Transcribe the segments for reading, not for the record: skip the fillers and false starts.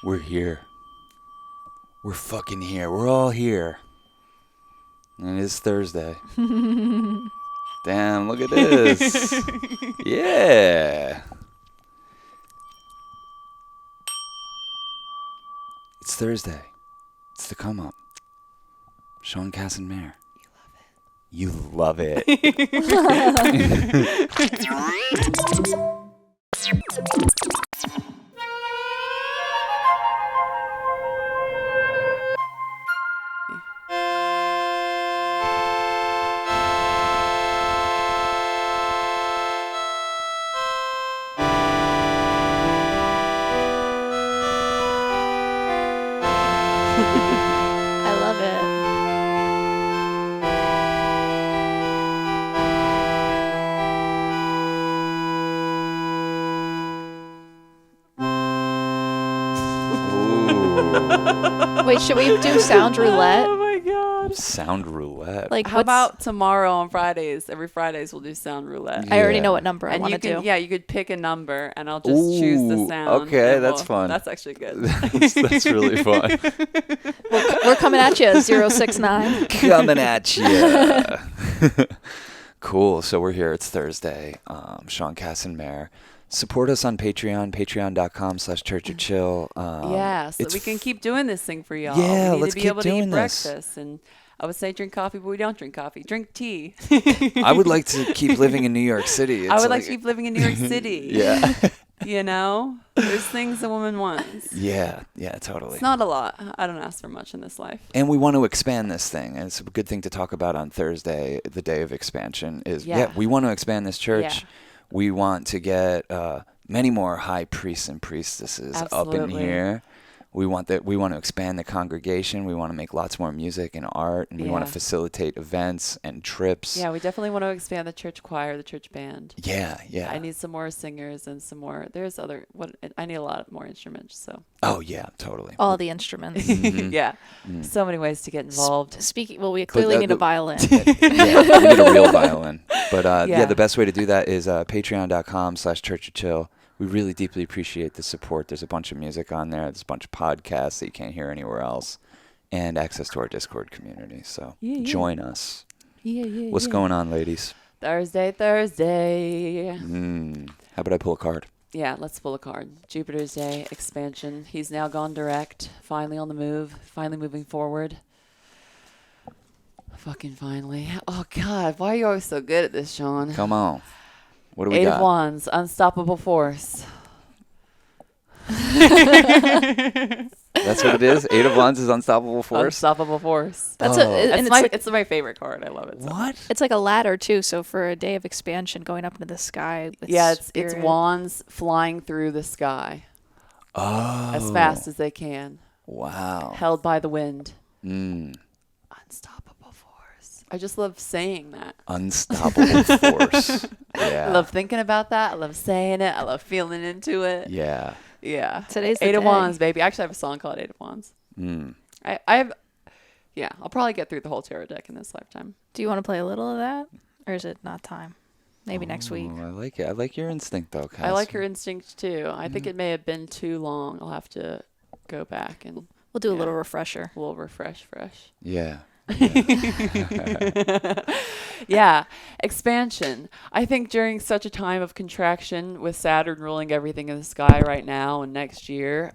We're here. We're fucking here. We're all here. And it's Thursday. Damn, look at this. Yeah. It's Thursday. It's the come up. Sean Cass and Mare. You love it. I love it. Ooh. Wait, should we do sound roulette? Oh my god. Sound roulette. Like, How about tomorrow on Fridays? Every Fridays we'll do sound roulette. I already Yeah. know what number I And want you to can, do. yeah, you could pick a number, and I'll just choose the Ooh, sound. okay, and that's fun. That's actually good. that's really fun. We're coming at you, 069. Coming at you. Cool. So we're here. It's Thursday. Sean Cass and Mare. Support us on Patreon, patreon.com/churchofchill. Yeah, so it's we can keep doing this thing for y'all. Yeah, we need let's to be keep able to doing eat this. breakfast, and I would say drink coffee, but we don't drink coffee. Drink tea. I would like to keep living in New York City. I would like to keep living in New York City. Yeah. You know, there's things a woman wants. Yeah, totally. It's not a lot. I don't ask for much in this life. And we want to expand this thing. And it's a good thing to talk about on Thursday, the day of expansion, is, Yeah. we want to expand this church. Yeah. We want to get many more high priests and priestesses up in Absolutely. here. We want to expand the congregation. We want to make lots more music and art, and we want to Yeah. facilitate events and trips. Yeah, we definitely want to expand the church choir, the church band. Yeah. I need some more singers and some more. There's other. I need a lot more instruments. So Oh yeah, totally. All the instruments. Mhm. yeah, Mm. so many ways to get involved. Speaking, well, we clearly need a violin. Yeah, we need a real violin. But yeah, Yeah. the best way to do that is patreon.com/churchofchill. We really deeply appreciate the support. There's a bunch of music on there. There's a bunch of podcasts that you can't hear anywhere else, and access to our Discord community. So Yeah. join us. Yeah. What's going on, ladies? Thursday. How about I pull a card? Yeah, let's pull a card. Jupiter's Day, expansion. He's now gone direct. Finally on the move. Finally moving forward. Fucking finally. Oh, God. Why are you always so good at this, Sean? Come on. What do we Eight got? of Wands, unstoppable force. That's what it is? Eight of Wands is unstoppable force? Unstoppable force. That's Oh. and It's my favorite card. I love it. so much. What? it's like a ladder too. So for a day of expansion, going up into the sky. With Yeah, it's spirit. wands flying through the sky Oh. as fast as they can, Wow. held by the wind. Mm. Unstoppable force. I just love saying that. Unstoppable force. Yeah. I love thinking about that. I love saying it. I love feeling into it. Yeah. Yeah. Today's the Eight of day. Wands, baby. Actually, I have a song called Eight of Wands. Mm. I have, yeah, I'll probably get through the whole tarot deck in this lifetime. Do you want to play a little of that, or is it not time? Maybe next week. Oh, I like it. I like your instinct, though, Cass. I like your instinct too. I think it may have been too long. I'll have to go back and We'll do a Yeah. little refresher. a little fresh. Yeah. Yeah, expansion. I think during such a time of contraction with Saturn ruling everything in the sky right now and next year,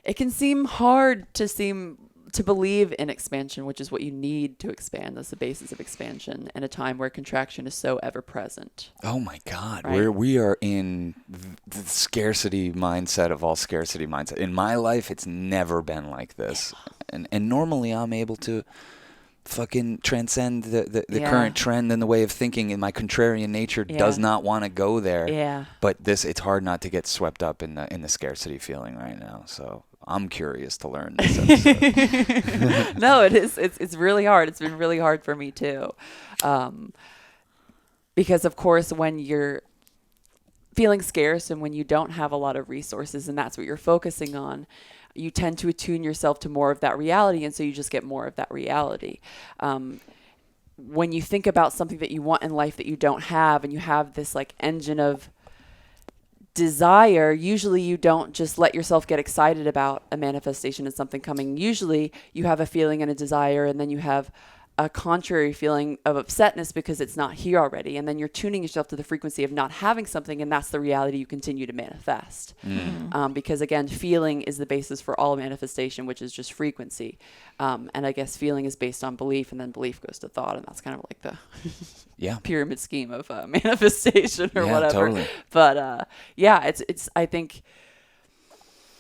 it can seem hard to believe in expansion, which is what you need to expand. That's the basis of expansion in a time where contraction is so ever present. Oh, my God. Right. We are in the scarcity mindset of all scarcity mindset. In my life, it's never been like this. And normally I'm able to fucking transcend the Yeah. current trend and the way of thinking, and my contrarian nature does not want to go there. Yeah. But it's hard not to get swept up in the scarcity feeling right now. So I'm curious to learn this episode. No, it is. It's really hard. It's been really hard for me too, because of course when you're feeling scarce and when you don't have a lot of resources and that's what you're focusing on, you tend to attune yourself to more of that reality, and so you just get more of that reality. When you think about something that you want in life that you don't have, and you have this like engine of desire, usually you don't just let yourself get excited about a manifestation and something coming. Usually you have a feeling and a desire, and then you have a contrary feeling of upsetness because it's not here already. And then you're tuning yourself to the frequency of not having something, and that's the reality you continue to manifest. Because again, feeling is the basis for all manifestation, which is just frequency. And I guess feeling is based on belief, and then belief goes to thought, and that's kind of like the pyramid scheme of manifestation or whatever. Totally. But it's I think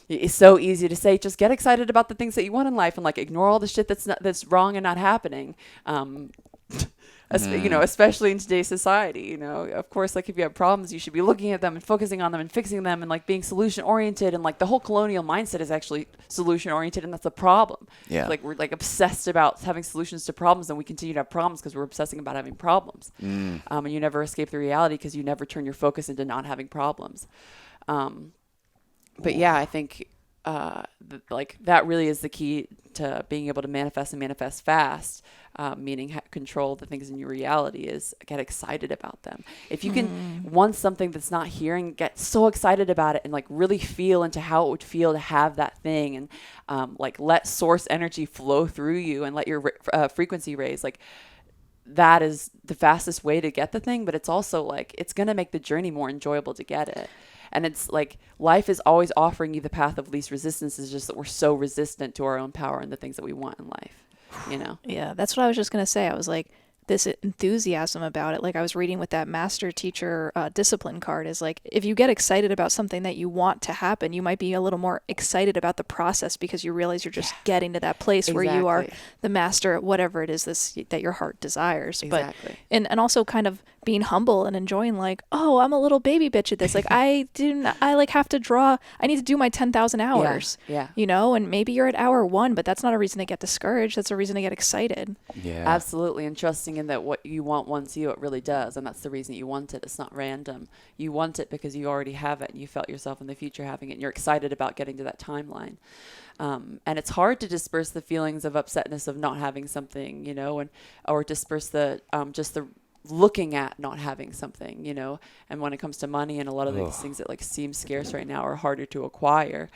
it's so easy to say, just get excited about the things that you want in life and like ignore all the shit that's wrong and not happening. Especially in today's society, of course, like if you have problems, you should be looking at them and focusing on them and fixing them and like being solution oriented. And like the whole colonial mindset is actually solution oriented. And that's the problem. Yeah. Like we're like obsessed about having solutions to problems, and we continue to have problems because we're obsessing about having problems. And you never escape the reality because you never turn your focus into not having problems. But yeah, I think that really is the key to being able to manifest and manifest fast, meaning control the things in your reality, is get excited about them. If you can want something that's not here and get so excited about it and like really feel into how it would feel to have that thing, and like let source energy flow through you and let your frequency raise, like that is the fastest way to get the thing. But it's also like it's going to make the journey more enjoyable to get it. And it's like life is always offering you the path of least resistance. It's just that we're so resistant to our own power and the things that we want in life, Yeah, that's what I was just going to say. I was like, this enthusiasm about it. Like I was reading with that master teacher discipline card, is like, if you get excited about something that you want to happen, you might be a little more excited about the process because you realize you're just getting to that place where you are the master at whatever it is that your heart desires. Exactly. But and also kind of being humble and enjoying, like, oh, I'm a little baby bitch at this. Like I like have to draw. I need to do my 10,000 hours. Yeah. And maybe you're at hour 1, but that's not a reason to get discouraged. That's a reason to get excited. Yeah. Absolutely. And trusting in that what you want wants you, it really does. And that's the reason you want it. It's not random. You want it because you already have it and you felt yourself in the future having it, and you're excited about getting to that timeline. And it's hard to disperse the feelings of upsetness of not having something, or disperse the just the looking at not having something, and when it comes to money and a lot of these things that like seem scarce right now are harder to acquire,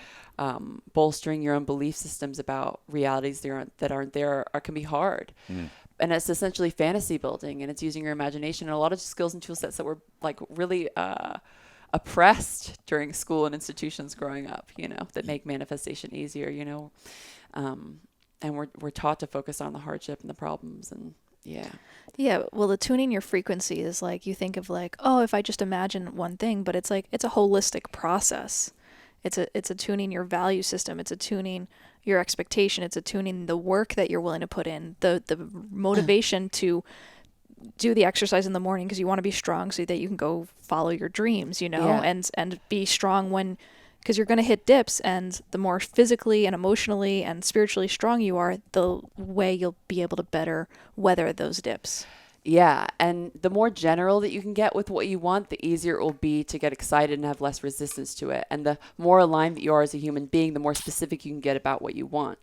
bolstering your own belief systems about realities that aren't there can be hard. And it's essentially fantasy building, and it's using your imagination and a lot of skills and tool sets that were like really oppressed during school and institutions growing up, that make manifestation easier, and we're taught to focus on the hardship and the problems. And yeah, well, the tuning your frequency is like, you think of like, oh, if I just imagine one thing, but it's like, it's a holistic process. It's a tuning your value system. It's a tuning your expectation. It's a tuning the work that you're willing to put in, the motivation to do the exercise in the morning because you want to be strong so that you can go follow your dreams, and be strong because you're going to hit dips, and the more physically and emotionally and spiritually strong you are, the way you'll be able to better weather those dips. Yeah, and the more general that you can get with what you want, the easier it will be to get excited and have less resistance to it. And the more aligned that you are as a human being, the more specific you can get about what you want.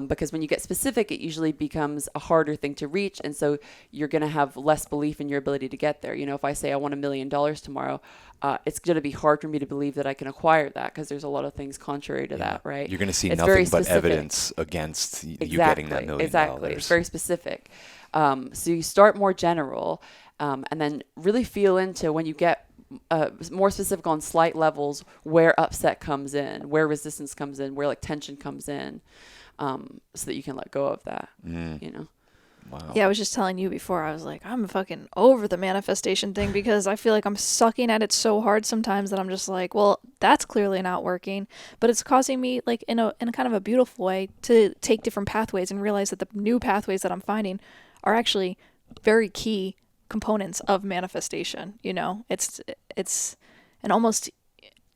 Because when you get specific, it usually becomes a harder thing to reach. And so you're going to have less belief in your ability to get there. If I say I want $1 million tomorrow, it's going to be hard for me to believe that I can acquire that because there's a lot of things contrary to that, right? You're going to see it's nothing but evidence against you getting that $1 million. Exactly. It's very specific. So you start more general, and then really feel into when you get more specific on slight levels where upset comes in, where resistance comes in, where like tension comes in. So that you can let go of that, Wow. Yeah, I was just telling you before, I was like, I'm fucking over the manifestation thing because I feel like I'm sucking at it so hard sometimes that I'm just like, well, that's clearly not working. But it's causing me, like, in a kind of a beautiful way, to take different pathways and realize that the new pathways that I'm finding are actually very key components of manifestation. It's an almost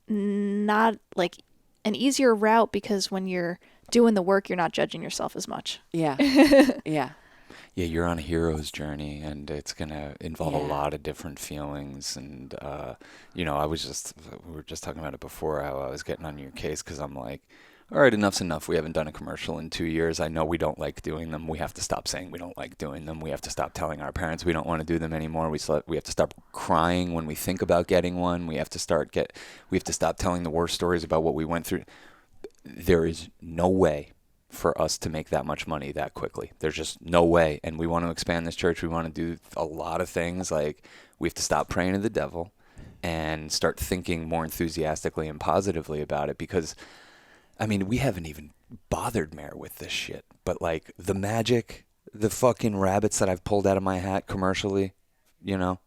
not like an easier route because when you're doing the work, you're not judging yourself as much. Yeah. Yeah. Yeah, you're on a hero's journey, and it's going to involve a lot of different feelings. And, we were just talking about it before, how I was getting on your case because I'm like, all right, enough's enough. We haven't done a commercial in 2 years. I know we don't like doing them. We have to stop saying we don't like doing them. We have to stop telling our parents we don't want to do them anymore. We have to stop crying when we think about getting one. We have to stop telling the worst stories about what we went through. There is no way for us to make that much money that quickly. There's just no way. And we want to expand this church. We want to do a lot of things. Like, we have to stop praying to the devil and start thinking more enthusiastically and positively about it, because I mean, we haven't even bothered Mayor with this shit, but like the magic, the fucking rabbits that I've pulled out of my hat commercially, you know,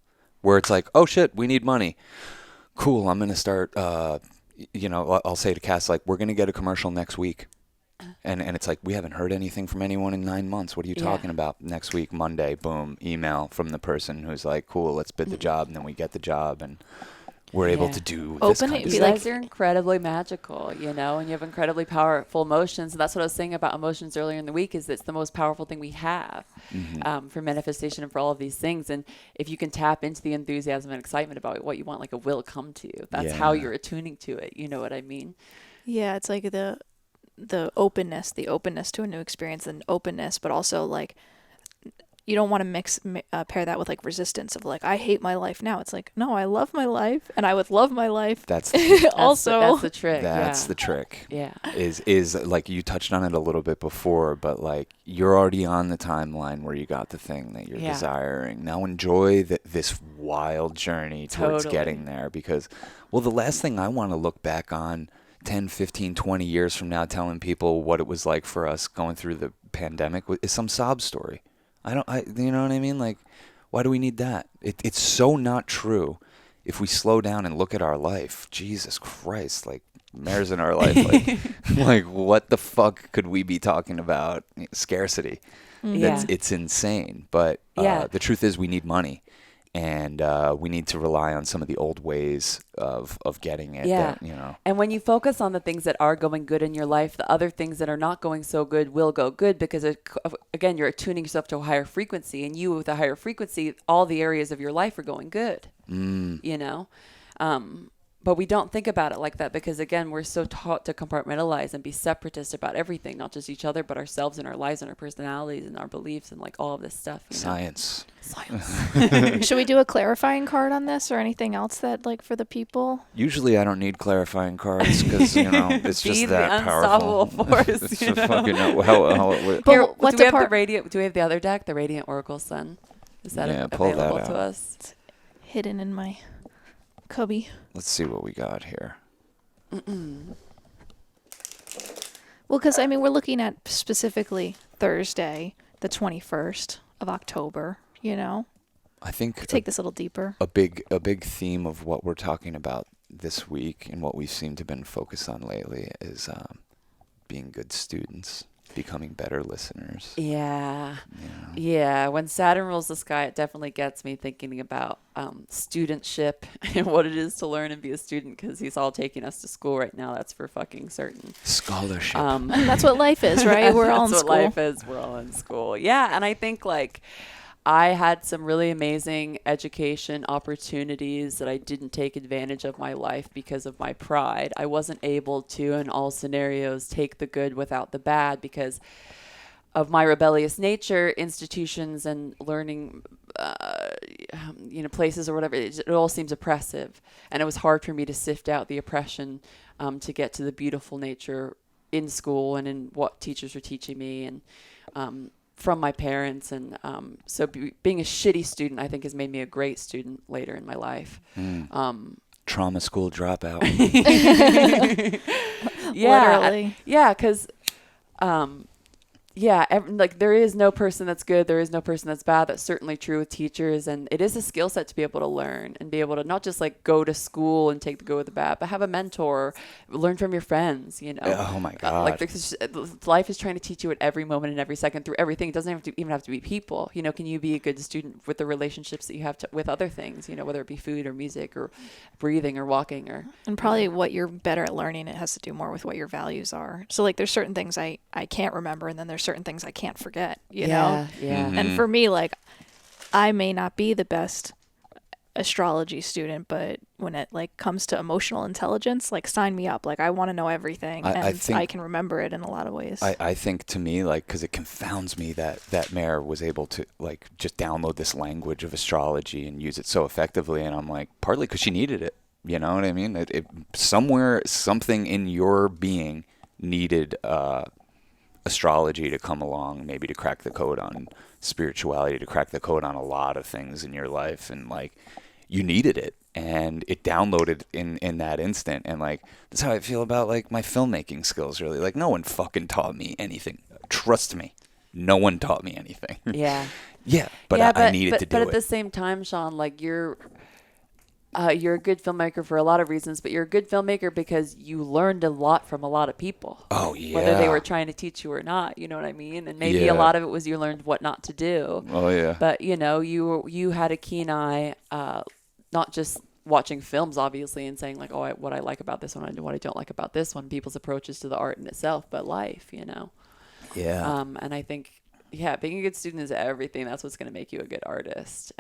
where it's like, oh shit, we need money. Cool, I'm going to start, I'll say to Cass, like, we're going to get a commercial next week. And it's like, we haven't heard anything from anyone in 9 months. What are you talking about? Next week, Monday, boom, email from the person who's like, cool, let's bid the job. And then we get the job and we're able to do this kind of You stuff. guys are incredibly magical, you know, and you have incredibly powerful emotions. And that's what I was saying about emotions earlier in the week, is it's the most powerful thing we have for manifestation and for all of these things. And if you can tap into the enthusiasm and excitement about what you want, like, it will come to you. That's how you're attuning to it. You know what I mean? Yeah, it's like the openness to a new experience, and openness, but also like, you don't want to pair that with like resistance of like, I hate my life now. It's like, no, I love my life, and I would love my life. That's also that's the trick. That's the trick. Yeah. Is like, you touched on it a little bit before, but like, you're already on the timeline where you got the thing that you're desiring. Now enjoy this wild journey towards getting there, because, well, the last thing I want to look back on 10, 15, 20 years from now, telling people what it was like for us going through the pandemic, is some sob story. You know what I mean? Like, why do we need that? It's so not true. If we slow down and look at our life, Jesus Christ, like, Mayor's in our life, like, like, what the fuck could we be talking about? Scarcity. It's insane. But the truth is, we need money. And we need to rely on some of the old ways of getting it. Yeah. That, you know. And when you focus on the things that are going good in your life, the other things that are not going so good will go good, because, again, you're attuning yourself to a higher frequency. And you, with a higher frequency, all the areas of your life are going good, you know. But we don't think about it like that, because, again, we're so taught to compartmentalize and be separatist about everything, not just each other, but ourselves and our lives and our personalities and our beliefs and like all of this stuff. You know? Science. Should we do a clarifying card on this, or anything else that, like, for the people? Usually I don't need clarifying cards, because, you know, it's Be just the that powerful. unstoppable force. It's You a know? fucking Here, What do we have depart- do we have the other deck, the Radiant Oracle Sun? Is that pull that available out. to us? Hidden in my cubby. Let's see what we got here. Well, because, I mean, we're looking at specifically Thursday, the 21st of October, you know? I think Take this a little deeper. a big theme of what we're talking about this week, and what we seem to have been focused on lately, is being good students, becoming better listeners. Yeah. Yeah. Yeah. When Saturn rules the sky, it definitely gets me thinking about studentship and what it is to learn and be a student, because he's all taking us to school right now. That's for fucking certain. Scholarship. And that's what life is, right? We're all in That's school. what life is. We're all in school. Yeah. And I think, like, I had some really amazing education opportunities that I didn't take advantage of my life because of my pride. I wasn't able to, in all scenarios, take the good without the bad because of my rebellious nature. Institutions and learning, places or whatever, it all seems oppressive. And it was hard for me to sift out the oppression to get to the beautiful nature in school and in what teachers were teaching me, and from my parents. And so being a shitty student, I think, has made me a great student later in my life. Trauma school dropout. Literally. Because there is no person that's good. There is no person that's bad. That's certainly true with teachers. And it is a skill set to be able to learn and be able to not just like go to school and take the good with the bad, but have a mentor, learn from your friends, you know. Oh my God. Life is trying to teach you at every moment and every second through everything. It doesn't even have to be people. You know, can you be a good student with the relationships that you have with other things, you know, whether it be food or music or breathing or walking or. And probably what you're better at learning, it has to do more with what your values are. So like there's certain things I can't remember, and then there's certain things I can't forget, you know? Yeah. And for me, like, I may not be the best astrology student, but when it like comes to emotional intelligence, like sign me up. Like I want to know everything, I and think- I can remember it in a lot of ways. I think to me, like, because it confounds me that Mare was able to, like, just download this language of astrology and use it so effectively. And I'm like, partly because she needed it. You know what I mean? Somewhere, something in your being needed astrology to come along, maybe to crack the code on spirituality, to crack the code on a lot of things in your life. And, like, you needed it. And it downloaded in that instant. And, like, that's how I feel about, like, my filmmaking skills, really. Like, no one fucking taught me anything. Trust me. No one taught me anything. Yeah. Yeah, but I needed to do but it. at the same time, Sean, like you're a good filmmaker for a lot of reasons, but you're a good filmmaker because you learned a lot from a lot of people. Oh, yeah. Whether they were trying to teach you or not, you know what I mean? And maybe Yeah. a lot of it was you learned what not to do. Oh, yeah. But, you know, you had a keen eye, not just watching films, obviously, and saying, like, oh, what I like about this one and what I don't like about this one, people's approaches to the art in itself, but life, you know? Yeah. And I think, yeah, being a good student is everything. That's what's going to make you a good artist.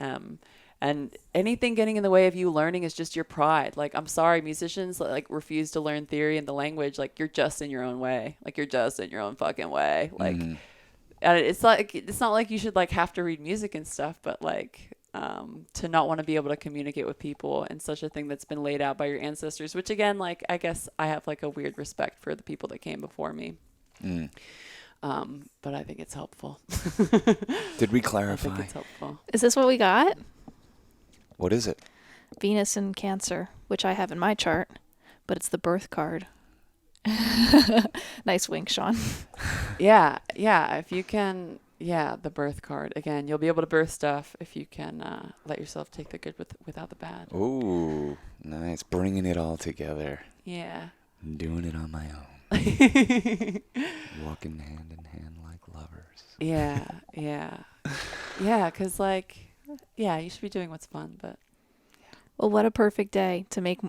And anything getting in the way of you learning is just your pride. Like, I'm sorry, musicians like refuse to learn theory and the language. Like, you're just in your own way. Like, you're just in your own fucking way. Like, and it's not like you should like have to read music and stuff, but like to not want to be able to communicate with people and such a thing that's been laid out by your ancestors. Which again, like I guess I have like a weird respect for the people that came before me. But I think it's helpful. Did we I clarify? think it's helpful. Is this what we got? What is it? Venus in Cancer, which I have in my chart, but it's the birth card. Nice wink, Sean. Yeah. If you can, the birth card. Again, you'll be able to birth stuff if you can let yourself take the good without the bad. Ooh, nice. Bringing it all together. Yeah. Doing it on my own. Walking hand in hand like lovers. Yeah. Because you should be doing what's fun, but Well, what a perfect day to make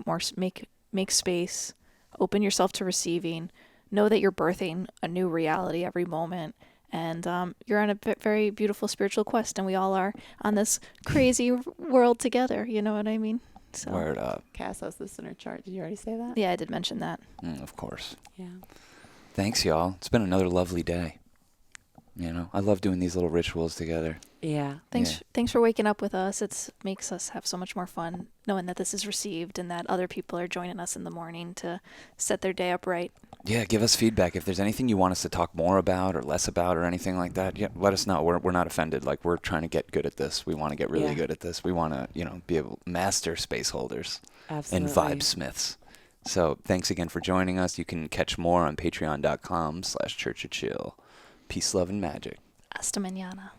space, open yourself to receiving, know that you're birthing a new reality every moment, and you're on a very beautiful spiritual quest, and we all are on this crazy world together. You know what I mean? So, Word up. Cass has this in her chart. Did you already say that? yeah, I did mention that. Of course. Yeah. Thanks, y'all. It's been another lovely day. You know, I love doing these little rituals together. Yeah. Thanks for waking up with us. It makes us have so much more fun knowing that this is received and that other people are joining us in the morning to set their day up right. Yeah, give us feedback. If there's anything you want us to talk more about or less about or anything like that, yeah, let us know. We're not offended. Like, we're trying to get good at this. We want to get really good at this. We want to, be able to master space holders Absolutely. and vibe smiths. So thanks again for joining us. You can catch more on patreon.com/churchofchill. Peace, love, and magic. Hasta mañana.